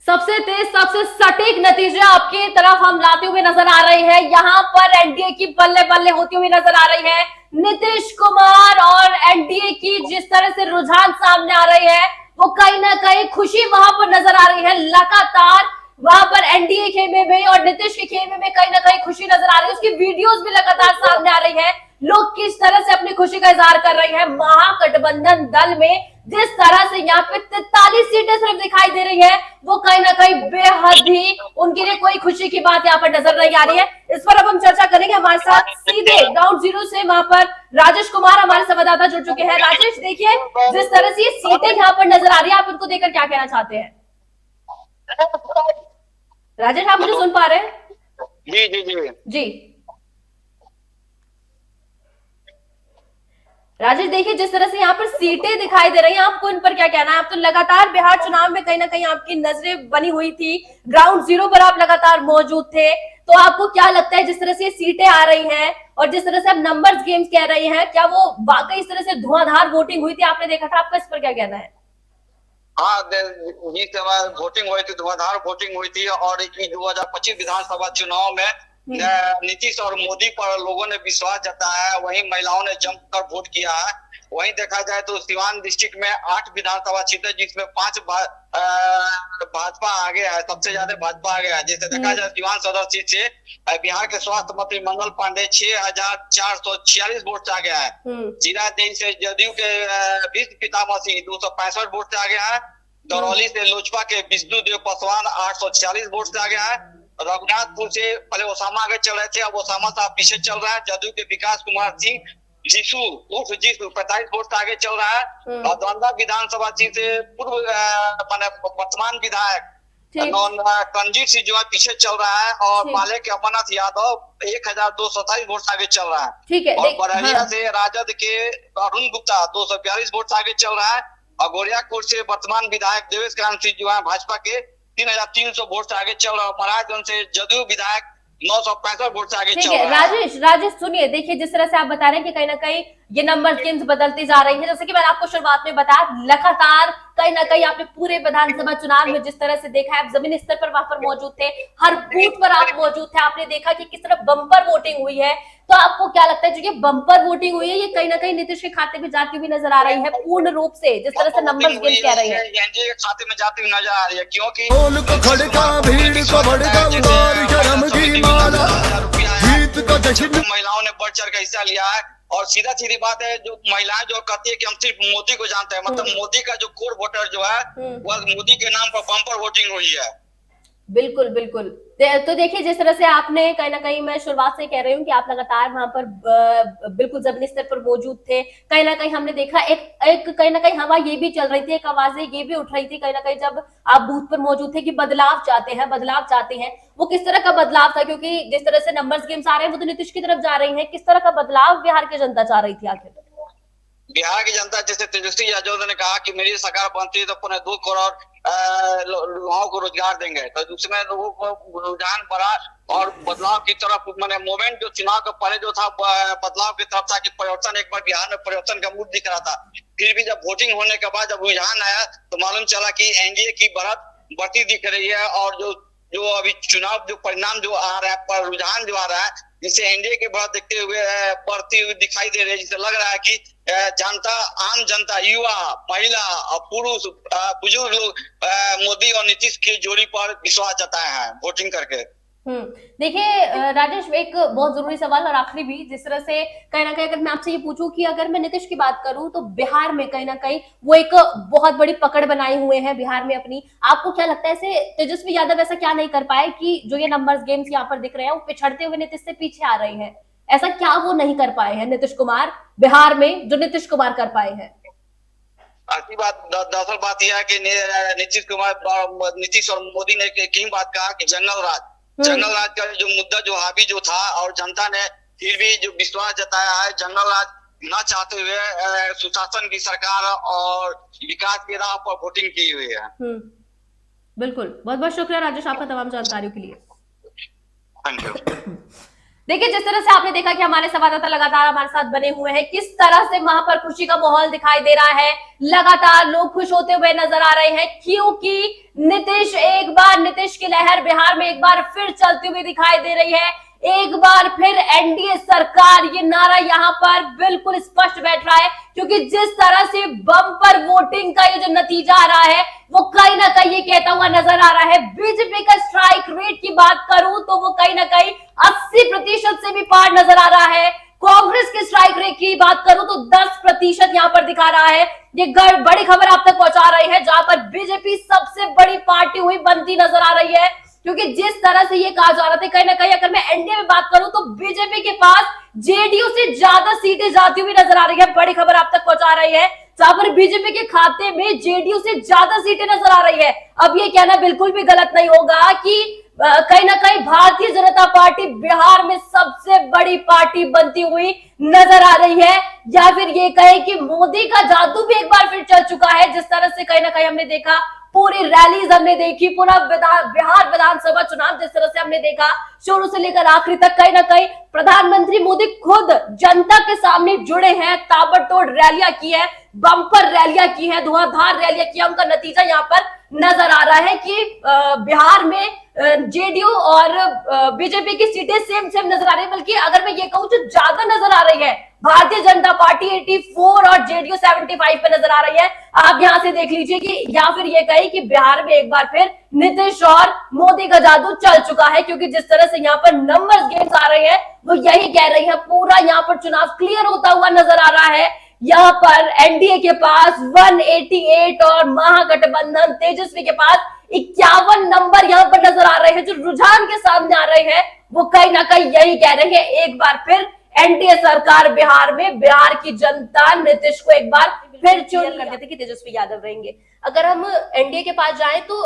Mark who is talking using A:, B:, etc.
A: सबसे तेज सबसे सटीक नतीजे आपकी तरफ हम लाते हुए नजर आ रहे हैं। यहाँ पर एनडीए की बल्ले बल्ले होती हुई नजर आ रही है। नीतीश कुमार और एनडीए की जिस तरह से रुझान सामने आ रही है, वो कहीं ना कहीं खुशी वहां पर नजर आ रही है। लगातार वहां पर एनडीए खेमे में और नीतीश के खेमे में कहीं ना कहीं खुशी नजर आ रही है। उसकी वीडियोस भी लगातार सामने आ रही है। लोग किस तरह से अपनी खुशी का इजहार कर रहे हैं। महागठबंधन दल में जिस तरह से यहाँ पे 43 सीटें सिर्फ दिखाई दे रही है, वो कहीं ना कहीं बेहद ही उनके लिए कोई खुशी की बात यहाँ पर नजर नहीं आ रही है। इस पर अब हम चर्चा करेंगे। हमारे साथ सीधे ग्राउंड जीरो से वहां पर राजेश कुमार हमारे संवाददाता जुड़ चुके हैं। राजेश, देखिए जिस तरह से ये सीटें यहाँ पर नजर आ रही है, आप इनको देखकर क्या कहना चाहते हैं? राजेश, आप मुझे सुन पा रहे हैं?
B: जी जी जी
A: जी राजेश, देखिए जिस तरह से यहाँ पर सीटें दिखाई दे रही हैं, आपको इन पर क्या कहना है? आप तो लगातार बिहार चुनाव में कहीं ना कहीं आपकी नजरें बनी हुई थी, ग्राउंड जीरो पर आप लगातार मौजूद थे, तो आपको क्या लगता है जिस तरह से सीटें आ रही हैं और जिस तरह से आप नंबर्स गेम्स कह रही हैं, क्या वो वाकई इस तरह से धुआंधार वोटिंग हुई थी? आपने देखा था, आपका इस पर क्या कहना है?
B: हाँ, जिस समय वोटिंग हुई थी, धुआंधार वोटिंग हुई थी। और 2025 विधानसभा चुनाव में नीतीश और मोदी पर लोगों ने विश्वास जताया है। वहीं महिलाओं ने जमकर वोट किया है। वहीं देखा जाए तो सिवान डिस्ट्रिक्ट में 8 विधानसभा सीटें, जिसमें 5 भाजपा आगे है। सबसे ज्यादा भाजपा आगे है। जैसे देखा जाए सिवान सदर सीट से बिहार के स्वास्थ्य मंत्री मंगल पांडे 6446 वोट से आगे है। जीरादेई से जदयू के विष्णु पितामह सिंह 265 वोट से आगे है। दरौली से लोजपा के विष्णुदेव पासवान 846 वोट से आगे है। रघुनाथपुर से पहले ओसामा आगे चल रहे थे, अब ओसामा साहब पीछे चल रहा है। जदयू के विकास कुमार सिंह जीसू 45 वोट से आगे चल रहा है। और द्वंद्वा विधानसभा सीट से पूर्व वर्तमान विधायक कंजीत सिंह जो है पीछे चल रहा है। और माले के अमरनाथ यादव 1227 वोट से आगे चल रहा है। और बरैलिया से राजद के अरुण गुप्ता 242 वोट से आगे चल रहा है। और गोरियाकोट से वर्तमान विधायक देवेश कांत सिंह जो है भाजपा के 3300 वोट से आगे चल रहा है। महाराजगंज से जदयू विधायक 965 वोट से आगे चल रहा है।
A: राजेश सुनिए, देखिए जिस तरह से आप बता रहे हैं कि कहीं ना कहीं ये नंबर गेम्स बदलती जा रही है, जैसे कि मैंने आपको शुरुआत में बताया, लगातार कहीं ना कहीं आपने पूरे विधानसभा चुनाव में जिस तरह से देखा है, आप जमीनी स्तर पर वहां पर मौजूद थे, हर बूथ पर आप मौजूद थे, आपने देखा कि किस तरह बम्पर वोटिंग हुई है। तो आपको क्या लगता है जो ये बम्पर वोटिंग हुई है, ये कहीं ना कहीं नीतीश के खाते में जाती हुई नजर आ रही है पूर्ण रूप से, जिस तरह से नंबर गेम कह रही है?
B: एनडीए के खाते में जाती हुई नजर आ रही है, क्योंकि महिलाओं ने बढ़ चढ़ कर हिस्सा लिया है। और सीधा सीधी बात है, जो महिलाएं जो कहती है कि हम सिर्फ मोदी को जानते हैं, मतलब मोदी का जो कोर वोटर जो है वह मोदी के नाम पर बम्पर वोटिंग हुई है।
A: बिल्कुल बिल्कुल। तो देखिए जिस तरह से आपने कहीं ना कहीं, मैं शुरुआत से कह रही हूँ कि आप लगातार वहां पर बिल्कुल जमीनी स्तर पर मौजूद थे। कहीं ना कहीं हमने देखा एक कहीं ना कहीं हवा ये भी चल रही थी, एक आवाजें ये भी उठ रही थी कहीं ना कहीं जब आप बूथ पर मौजूद थे कि बदलाव चाहते हैं, बदलाव चाहते हैं। वो किस तरह का बदलाव था? क्योंकि जिस तरह से नंबर्स गेम्स आ रहे हैं वो तो नीतीश की तरफ जा रही है। किस तरह का बदलाव बिहार की जनता चाह रही थी आखिर?
B: बिहार की जनता, जैसे तेजस्वी यादव ने कहा कि मेरी सरकार बनती है तो 2 करोड़ लोगों को रोजगार देंगे, तो उसमें लोगों को रुझान बढ़ा और बदलाव की तरफ, मैंने मोमेंट जो चुनाव का पहले जो था बदलाव की तरफ था कि परिवर्तन, एक बार बिहार में परिवर्तन का मूड दिख रहा था। फिर भी जब वोटिंग होने के बाद जब रुझान आया तो मालूम चला कि एनडीए की बढ़त बढ़ती दिख रही है। और जो अभी चुनाव जो परिणाम जो आ रहा है, रुझान जो आ रहा है, जिसे एनडीए के बढ़त देखते हुए बढ़ती हुई दिखाई दे रही है। जिससे लग रहा है कि जनता, आम जनता, युवा, महिला और पुरुष, बुजुर्ग लोग मोदी और नीतीश की जोड़ी पर विश्वास जताए हैं वोटिंग करके।
A: देखिए राजेश, एक बहुत जरूरी सवाल और आखिरी भी, जिस तरह से कहीं ना कहीं अगर मैं आपसे ये पूछूं कि अगर मैं नीतीश की बात करूं तो बिहार में कहीं ना कहीं वो एक बहुत बड़ी पकड़ बनाए हुए हैं बिहार में अपनी। आपको क्या लगता है ऐसे तेजस्वी यादव ऐसा क्या नहीं कर पाए कि जो ये नंबर्स गेम्स यहाँ पर दिख रहे हैं वो पिछड़ते हुए नीतीश से पीछे आ रहे हैं? ऐसा क्या वो नहीं कर पाए हैं नीतीश कुमार बिहार में जो नीतीश कुमार कर पाए हैं?
B: अच्छी बात, दरअसल बात यह है कि नीतीश और मोदी ने एक बात कहा कि जंगल राज का जो मुद्दा जो हावी जो था, और जनता ने फिर भी जो विश्वास जताया है, जंगल राज न चाहते हुए सुशासन की सरकार और विकास की राह पर वोटिंग की हुई है।
A: बिल्कुल, बहुत बहुत शुक्रिया राजेश आपका तमाम जानकारियों के लिए।
B: Thank you.
A: देखिए, जिस तरह से आपने देखा कि हमारे संवाददाता लगातार हमारे साथ बने हुए हैं, किस तरह से वहां पर खुशी का माहौल दिखाई दे रहा है, लगातार लोग खुश होते हुए नजर आ रहे हैं, क्योंकि नीतीश की लहर बिहार में एक बार फिर चलती हुई दिखाई दे रही है। एक बार फिर एनडीए सरकार, ये नारा यहां पर बिल्कुल स्पष्ट बैठ रहा है, क्योंकि जिस तरह से बम्पर वोटिंग का ये जो नतीजा आ रहा है, वो कहीं ना कहीं ये कहता हुआ नजर आ रहा है। बीजेपी का स्ट्राइक रेट की बात करूं तो वो कहीं ना कहीं 80% से भी पार नजर आ रहा है। कांग्रेस के स्ट्राइक रेट की बात करूं तो 10% यहां पर दिखा रहा है। ये बड़ी खबर आप तक पहुंचा रही है, जहां पर बीजेपी सबसे बड़ी पार्टी हुई बनती नजर आ रही है, क्योंकि जिस तरह से ये कहा जा रहा था कहीं ना कहीं, अगर मैं एनडीए में बात करूं तो बीजेपी के पास जेडीयू से ज्यादा सीटें जाती हुई नजर आ रही है। बड़ी खबर आप तक पहुंचा रही है, जहां पर बीजेपी के खाते में जेडीयू से ज्यादा सीटें नजर आ रही है। अब ये कहना बिल्कुल भी गलत नहीं होगा कि कहीं ना कहीं भारतीय जनता पार्टी बिहार में सबसे बड़ी पार्टी बनती हुई नजर आ रही है, या फिर ये कहे कि मोदी का जादू भी एक बार फिर चल चुका है। जिस तरह से कहीं ना कहीं हमने देखा, पूरी रैलीज हमने देखी, पूरा बिहार विधानसभा चुनाव जिस तरह से हमने देखा, शुरू से लेकर आखिरी तक, कहीं ना कहीं प्रधानमंत्री मोदी खुद जनता के सामने जुड़े हैं, ताबड़तोड़ रैलियां की है, बम्पर रैलियां की है, धुआंधार रैलियां की है। उनका नतीजा यहाँ पर नजर आ रहा है कि बिहार में जेडीयू और बीजेपी की सीटें सेम नजर आ रही है, बल्कि अगर मैं ये कहूं जो ज्यादा नजर आ रही है, भारतीय जनता पार्टी 84 और जेडीयू 75 पे नजर आ रही है। आप यहां से देख लीजिए कि, या फिर ये कही कि बिहार में एक बार फिर नीतीश और मोदी का जादू चल चुका है, क्योंकि जिस तरह से यहाँ पर नंबर्स गेम्स आ रहे हैं वो यही कह रही है। पूरा यहाँ पर चुनाव क्लियर होता हुआ नजर आ रहा है। यहाँ पर एनडीए के पास 188 और महागठबंधन तेजस्वी के पास 51 नंबर यहाँ पर नजर आ रहे हैं। जो रुझान के सामने आ रहे हैं वो कहीं ना कहीं यही कह रहे हैं, एक बार फिर एनडीए सरकार बिहार में, बिहार की जनता नीतीश को एक बार फिर चुन कर देते कि तेजस्वी यादव रहेंगे। अगर हम एनडीए के पास जाएं तो